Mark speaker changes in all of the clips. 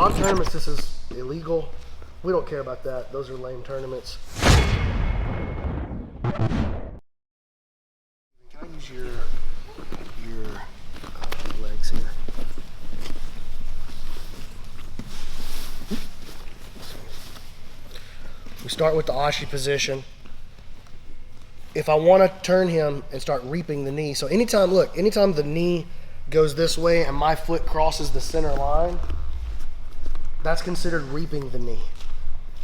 Speaker 1: lot of tournaments, this is illegal. We don't care about that. Those are lame tournaments. Can I use your legs here? We start with the ashi position. If I want to turn him and start reaping the knee, so anytime the knee goes this way and my foot crosses the center line, that's considered reaping the knee.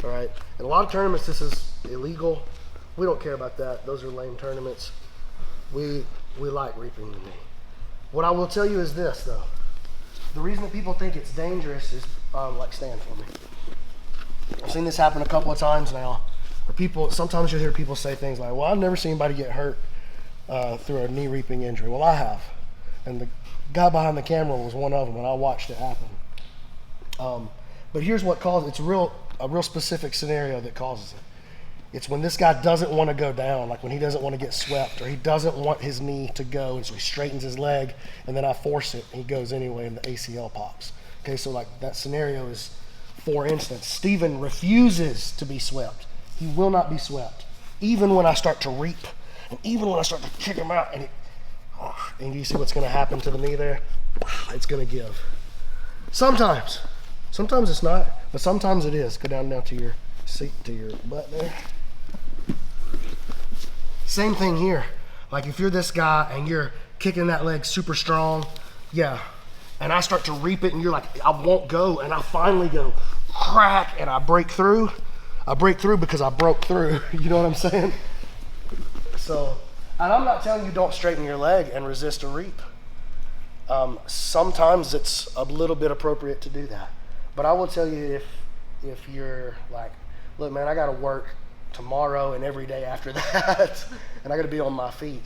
Speaker 1: All right. In a lot of tournaments, this is illegal. We don't care about that. Those are lame tournaments. We like reaping the knee. What I will tell you is this, though. The reason that people think it's dangerous is, like, stand for me. I've seen this happen a couple of times now. Where sometimes you'll hear people say things like, well, I've never seen anybody get hurt through a knee reaping injury. Well, I have. And the guy behind the camera was one of them, and I watched it happen. But here's what causes it. It's a real specific scenario that causes it. It's when this guy doesn't want to go down, like when he doesn't want to get swept, or he doesn't want his knee to go, and so he straightens his leg, and then I force it, and he goes anyway, and the ACL pops. Okay, so like that scenario is, for instance, Steven refuses to be swept. He will not be swept, even when I start to reap, and even when I start to kick him out, and you see what's going to happen to the knee there? It's going to give. Sometimes it's not, but sometimes it is. Go down now to your seat, to your butt there. Same thing here. Like if you're this guy and you're kicking that leg super strong, yeah, and I start to reap it and you're like, I won't go, and I finally go, crack, and I break through. I break through because I broke through. You know what I'm saying? So, and I'm not telling you don't straighten your leg and resist a reap. Sometimes it's a little bit appropriate to do that. But I will tell you, if you're like, look, man, I got to work tomorrow and every day after that, and I got to be on my feet.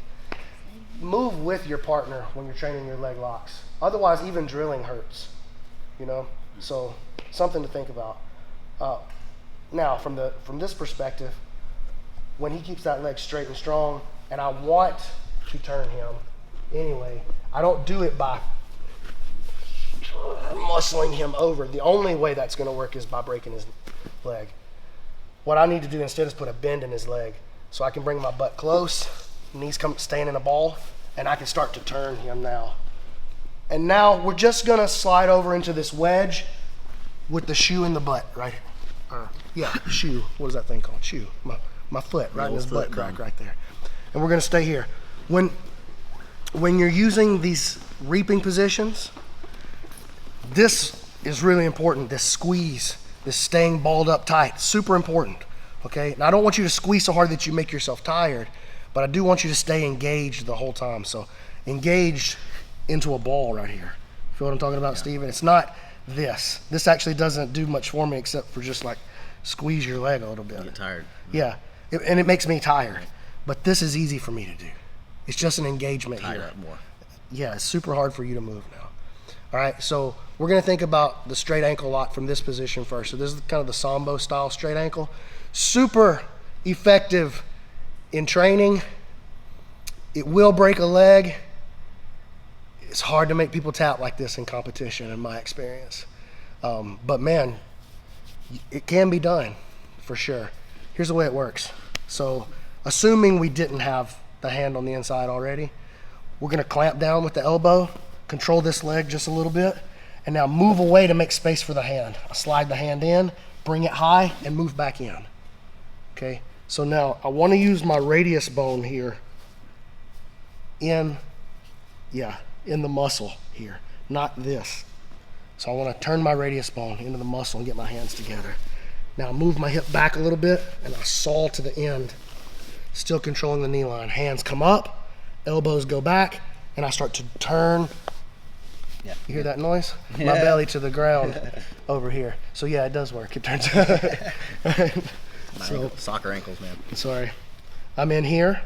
Speaker 1: Move with your partner when you're training your leg locks. Otherwise, even drilling hurts, you know? So something to think about. Now, from this perspective, when he keeps that leg straight and strong, and I want to turn him anyway, I don't do it by muscling him over. The only way that's going to work is by breaking his leg. What I need to do instead is put a bend in his leg so I can bring my butt close, knees staying in a ball, and I can start to turn him now. And now we're just going to slide over into this wedge with the shoe in the butt right here. Yeah, shoe. What is that thing called? Shoe. My foot right in his butt crack right there. And we're going to stay here. When you're using these reaping positions, this is really important. This squeeze, this staying balled up tight, super important. Okay. Now I don't want you to squeeze so hard that you make yourself tired, but I do want you to stay engaged the whole time. So engaged into a ball right here. Feel what I'm talking about, yeah. Steven? It's not this. This actually doesn't do much for me except for just like squeeze your leg a little bit.
Speaker 2: You get tired.
Speaker 1: Yeah. And it makes me tired. But this is easy for me to do. It's just an engagement here.
Speaker 2: Up more.
Speaker 1: Yeah, it's super hard for you to move now. All right, so we're going to think about the straight ankle lock from this position first. So this is kind of the Sambo style straight ankle. Super effective in training. It will break a leg. It's hard to make people tap like this in competition, in my experience. But man, it can be done for sure. Here's the way it works. So assuming we didn't have the hand on the inside already, we're going to clamp down with the elbow, control this leg just a little bit, and now move away to make space for the hand. I slide the hand in, bring it high, and move back in. Okay, so now I want to use my radius bone here in the muscle here, not this. So I want to turn my radius bone into the muscle and get my hands together. Now move my hip back a little bit, and I saw to the end, still controlling the knee line. Hands come up, elbows go back, and I start to turn. Yeah. You hear that noise? Yeah. My belly to the ground over here. So yeah, it does work. It turns out.
Speaker 2: Soccer ankles, man.
Speaker 1: Sorry. I'm in here.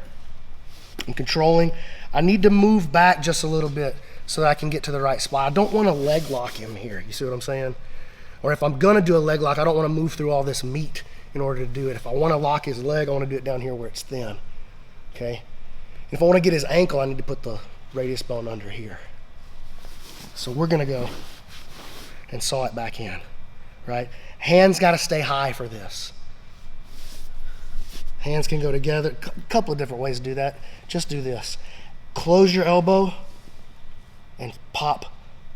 Speaker 1: I'm controlling. I need to move back just a little bit so that I can get to the right spot. I don't want to leg lock him here. You see what I'm saying? Or if I'm going to do a leg lock, I don't want to move through all this meat in order to do it. If I want to lock his leg, I want to do it down here where it's thin. Okay? If I want to get his ankle, I need to put the radius bone under here. So we're going to go and saw it back in. right? Hands got to stay high for this. Hands can go together. A couple of different ways to do that. Just do this. Close your elbow and pop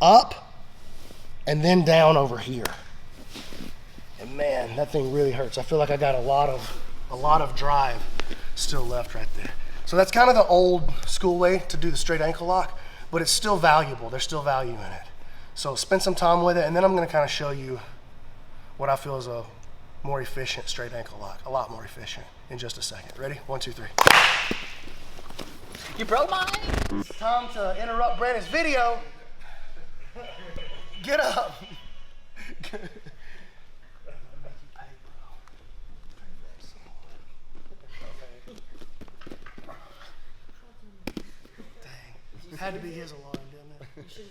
Speaker 1: up and then down over here. And man, that thing really hurts. I feel like I got a lot of drive still left right there. So that's kind of the old school way to do the straight ankle lock, but it's still valuable. There's still value in it. So spend some time with it, and then I'm gonna kind of show you what I feel is a more efficient straight ankle lock, a lot more efficient in just a second. Ready? 1, 2, 3.
Speaker 2: You broke mine.
Speaker 1: It's time to interrupt Brandon's video. Get up. Dang. Had to be his alarm, didn't it?